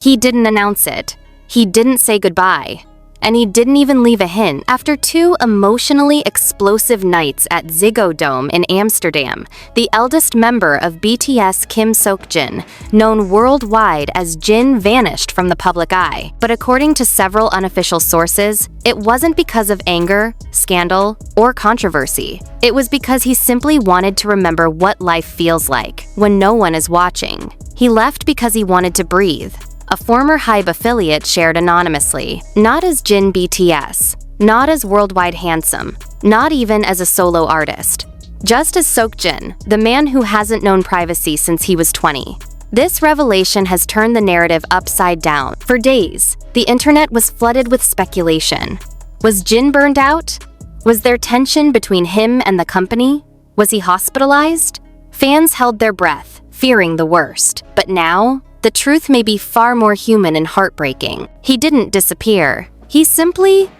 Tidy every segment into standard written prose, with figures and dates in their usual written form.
He didn't announce it. He didn't say goodbye. And he didn't even leave a hint. After 2 emotionally explosive nights at Ziggo Dome in Amsterdam, the eldest member of BTS, Kim Seokjin, known worldwide as Jin, vanished from the public eye. But according to several unofficial sources, it wasn't because of anger, scandal, or controversy. It was because he simply wanted to remember what life feels like when no one is watching. He left because he wanted to breathe. A former HYBE affiliate shared anonymously, not as Jin BTS, not as worldwide handsome, not even as a solo artist, just as Seokjin, the man who hasn't known privacy since he was 20. This revelation has turned the narrative upside down. For days, the internet was flooded with speculation. Was Jin burned out? Was there tension between him and the company? Was he hospitalized? Fans held their breath, fearing the worst. But now, the truth may be far more human and heartbreaking. He didn't disappear. He simply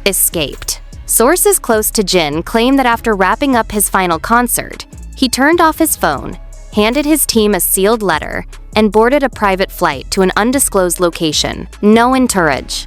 escaped. Sources close to Jin claim that after wrapping up his final concert, he turned off his phone, handed his team a sealed letter, and boarded a private flight to an undisclosed location. No entourage,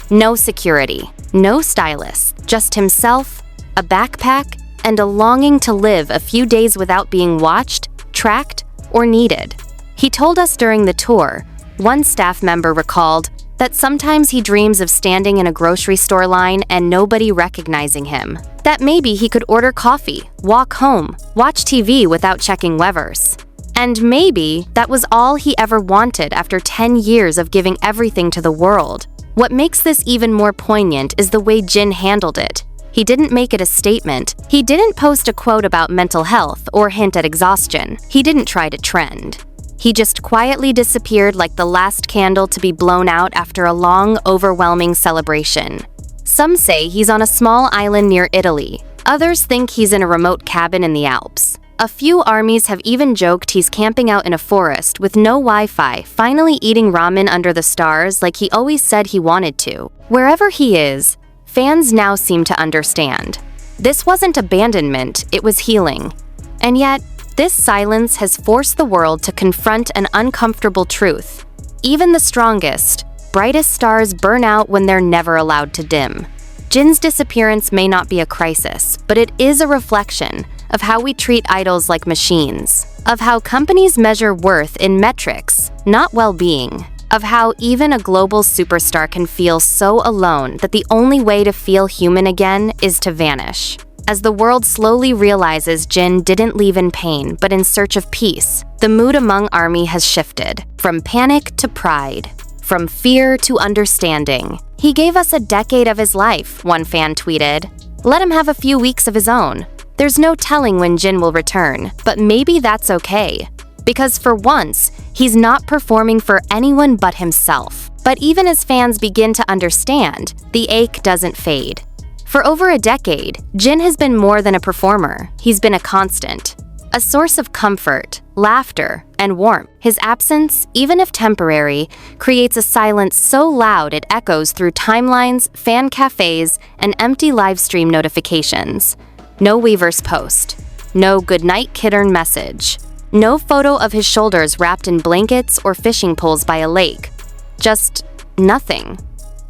no security, no stylist, just himself, a backpack, and a longing to live a few days without being watched, tracked, or needed. He told us during the tour, one staff member recalled, that sometimes he dreams of standing in a grocery store line and nobody recognizing him. That maybe he could order coffee, walk home, watch TV without checking Weverse. And maybe that was all he ever wanted after 10 years of giving everything to the world. What makes this even more poignant is the way Jin handled it. He didn't make it a statement. He didn't post a quote about mental health or hint at exhaustion. He didn't try to trend. He just quietly disappeared like the last candle to be blown out after a long, overwhelming celebration. Some say he's on a small island near Italy. Others think he's in a remote cabin in the Alps. A few armies have even joked he's camping out in a forest with no Wi-Fi, finally eating ramen under the stars like he always said he wanted to. Wherever he is, fans now seem to understand. This wasn't abandonment, it was healing. And yet, this silence has forced the world to confront an uncomfortable truth. Even the strongest, brightest stars burn out when they're never allowed to dim. Jin's disappearance may not be a crisis, but it is a reflection of how we treat idols like machines, of how companies measure worth in metrics, not well-being, of how even a global superstar can feel so alone that the only way to feel human again is to vanish. As the world slowly realizes Jin didn't leave in pain, but in search of peace, the mood among ARMY has shifted, from panic to pride, from fear to understanding. He gave us a decade of his life, one fan tweeted. Let him have a few weeks of his own. There's no telling when Jin will return, but maybe that's okay. Because for once, he's not performing for anyone but himself. But even as fans begin to understand, the ache doesn't fade. For over a decade, Jin has been more than a performer. He's been a constant, a source of comfort, laughter, and warmth. His absence, even if temporary, creates a silence so loud it echoes through timelines, fan cafes, and empty livestream notifications. No Weverse post, no goodnight Kittern message, no photo of his shoulders wrapped in blankets or fishing poles by a lake. Just nothing.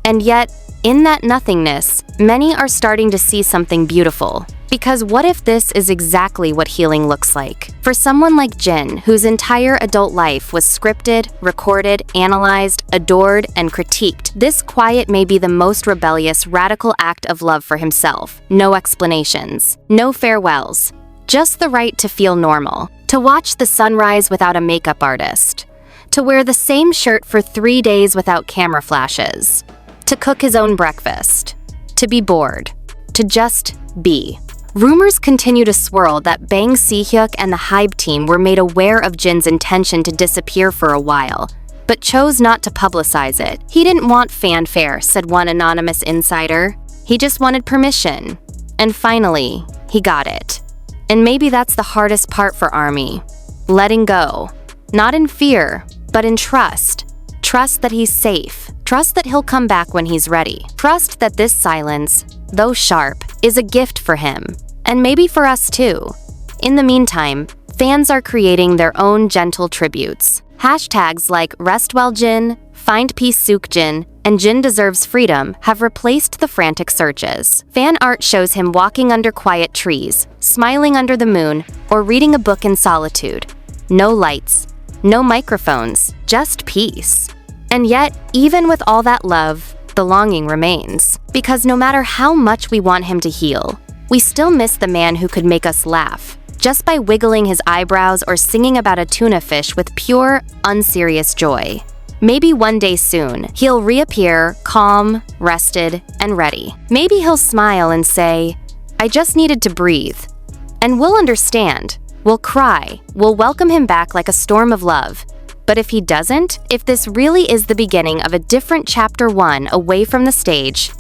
And yet, in that nothingness, many are starting to see something beautiful. Because what if this is exactly what healing looks like? For someone like Jin, whose entire adult life was scripted, recorded, analyzed, adored, and critiqued, this quiet may be the most rebellious, radical act of love for himself. No explanations, no farewells, just the right to feel normal, to watch the sunrise without a makeup artist, to wear the same shirt for 3 days without camera flashes, to cook his own breakfast, to be bored, to just be. Rumors continue to swirl that Bang Si-hyuk and the HYBE team were made aware of Jin's intention to disappear for a while, but chose not to publicize it. He didn't want fanfare, said one anonymous insider. He just wanted permission. And finally, he got it. And maybe that's the hardest part for ARMY. Letting go. Not in fear, but in trust. Trust that he's safe. Trust that he'll come back when he's ready. Trust that this silence, though sharp, is a gift for him. And maybe for us too. In the meantime, fans are creating their own gentle tributes. Hashtags like Rest Well Jin, Find Peace Seokjin, and Jin Deserves Freedom have replaced the frantic searches. Fan art shows him walking under quiet trees, smiling under the moon, or reading a book in solitude. No lights, no microphones, just peace. And yet, even with all that love, the longing remains. Because no matter how much we want him to heal, we still miss the man who could make us laugh, just by wiggling his eyebrows or singing about a tuna fish with pure, unserious joy. Maybe one day soon, he'll reappear, calm, rested, and ready. Maybe he'll smile and say, "I just needed to breathe." And we'll understand, we'll cry, we'll welcome him back like a storm of love. But if he doesn't, if this really is the beginning of a different chapter 1 away from the stage,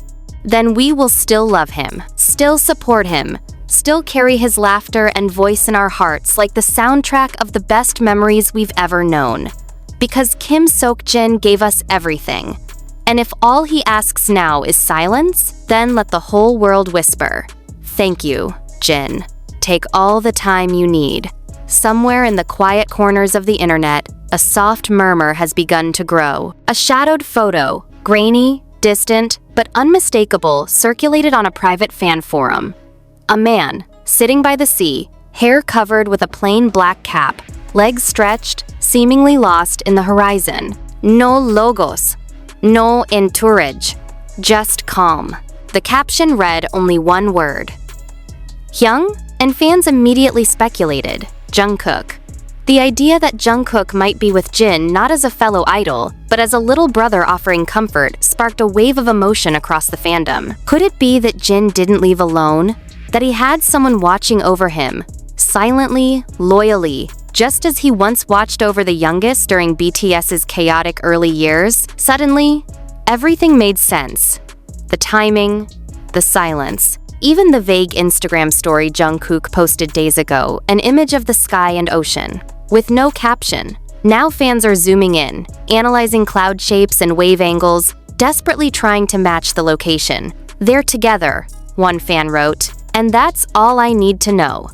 then we will still love him, still support him, still carry his laughter and voice in our hearts like the soundtrack of the best memories we've ever known. Because Kim Seokjin gave us everything. And if all he asks now is silence, then let the whole world whisper, "Thank you, Jin. Take all the time you need." Somewhere in the quiet corners of the internet, a soft murmur has begun to grow. A shadowed photo, grainy, distant, but unmistakable, circulated on a private fan forum. A man, sitting by the sea, hair covered with a plain black cap, legs stretched, seemingly lost in the horizon. No logos, no entourage, just calm. The caption read only one word. Hyung? And fans immediately speculated, Jungkook. The idea that Jungkook might be with Jin not as a fellow idol, but as a little brother offering comfort, sparked a wave of emotion across the fandom. Could it be that Jin didn't leave alone? That he had someone watching over him, silently, loyally, just as he once watched over the youngest during BTS's chaotic early years? Suddenly, everything made sense. The timing, the silence, even the vague Instagram story Jungkook posted days ago, an image of the sky and ocean, with no caption. Now fans are zooming in, analyzing cloud shapes and wave angles, desperately trying to match the location. "They're together," one fan wrote, "and that's all I need to know."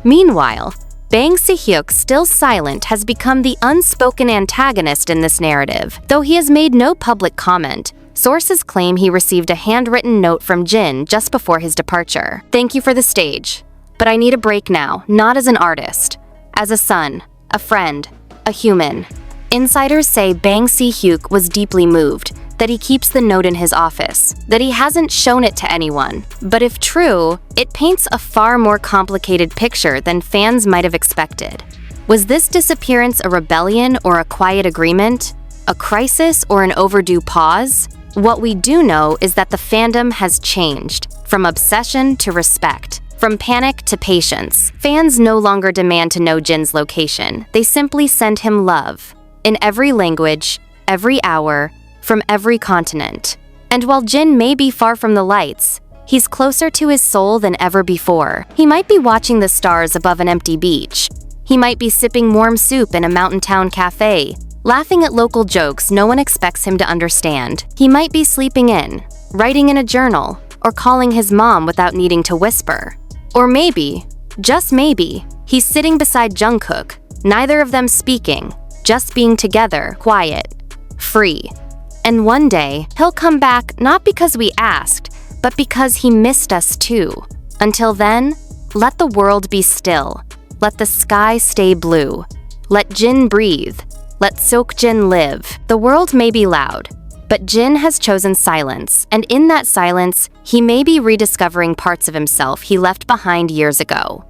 Meanwhile, Bang Si-hyuk, still silent, has become the unspoken antagonist in this narrative. Though he has made no public comment, sources claim he received a handwritten note from Jin just before his departure. "Thank you for the stage, but I need a break now, not as an artist, as a son, a friend, a human." Insiders say Bang Si-hyuk was deeply moved, that he keeps the note in his office, that he hasn't shown it to anyone. But if true, it paints a far more complicated picture than fans might have expected. Was this disappearance a rebellion or a quiet agreement? A crisis or an overdue pause? What we do know is that the fandom has changed, from obsession to respect, from panic to patience. Fans no longer demand to know Jin's location, they simply send him love. In every language, every hour, from every continent. And while Jin may be far from the lights, he's closer to his soul than ever before. He might be watching the stars above an empty beach. He might be sipping warm soup in a mountain town cafe, laughing at local jokes no one expects him to understand. He might be sleeping in, writing in a journal, or calling his mom without needing to whisper. Or maybe, just maybe, he's sitting beside Jungkook, neither of them speaking, just being together, quiet, free. And one day, he'll come back not because we asked, but because he missed us too. Until then, let the world be still. Let the sky stay blue. Let Jin breathe. Let Seokjin live. The world may be loud, but Jin has chosen silence, and in that silence, he may be rediscovering parts of himself he left behind years ago.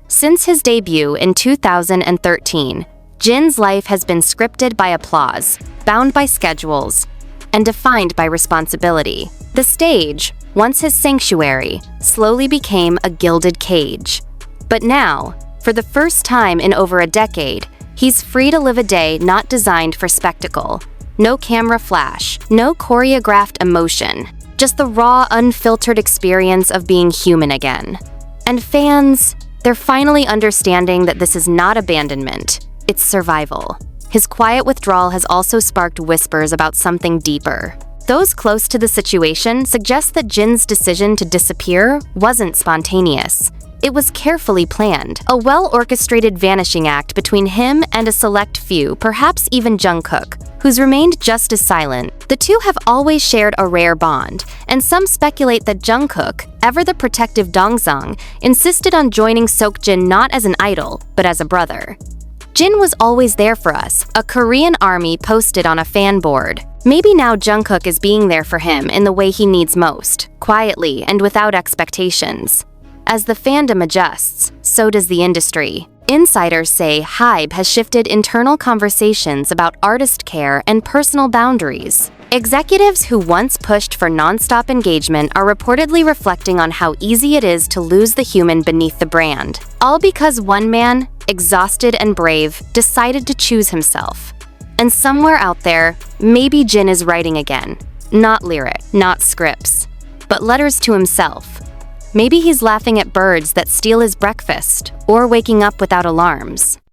Since his debut in 2013, Jin's life has been scripted by applause, bound by schedules, and defined by responsibility. The stage, once his sanctuary, slowly became a gilded cage. But now, for the first time in over a decade, he's free to live a day not designed for spectacle. No camera flash, no choreographed emotion, just the raw, unfiltered experience of being human again. And fans, they're finally understanding that this is not abandonment, it's survival. His quiet withdrawal has also sparked whispers about something deeper. Those close to the situation suggest that Jin's decision to disappear wasn't spontaneous. It was carefully planned, a well-orchestrated vanishing act between him and a select few, perhaps even Jungkook. who's remained just as silent. The two have always shared a rare bond, and some speculate that Jungkook, ever the protective Dongseong, insisted on joining Seokjin not as an idol, but as a brother. Jin was always there for us, a Korean army posted on a fan board. Maybe now Jungkook is being there for him in the way he needs most, quietly and without expectations. As the fandom adjusts, so does the industry. Insiders say HYBE has shifted internal conversations about artist care and personal boundaries. Executives who once pushed for non-stop engagement are reportedly reflecting on how easy it is to lose the human beneath the brand. All because one man, exhausted and brave, decided to choose himself. And somewhere out there, maybe Jin is writing again. Not lyric, not scripts, but letters to himself. Maybe he's laughing at birds that steal his breakfast, or waking up without alarms.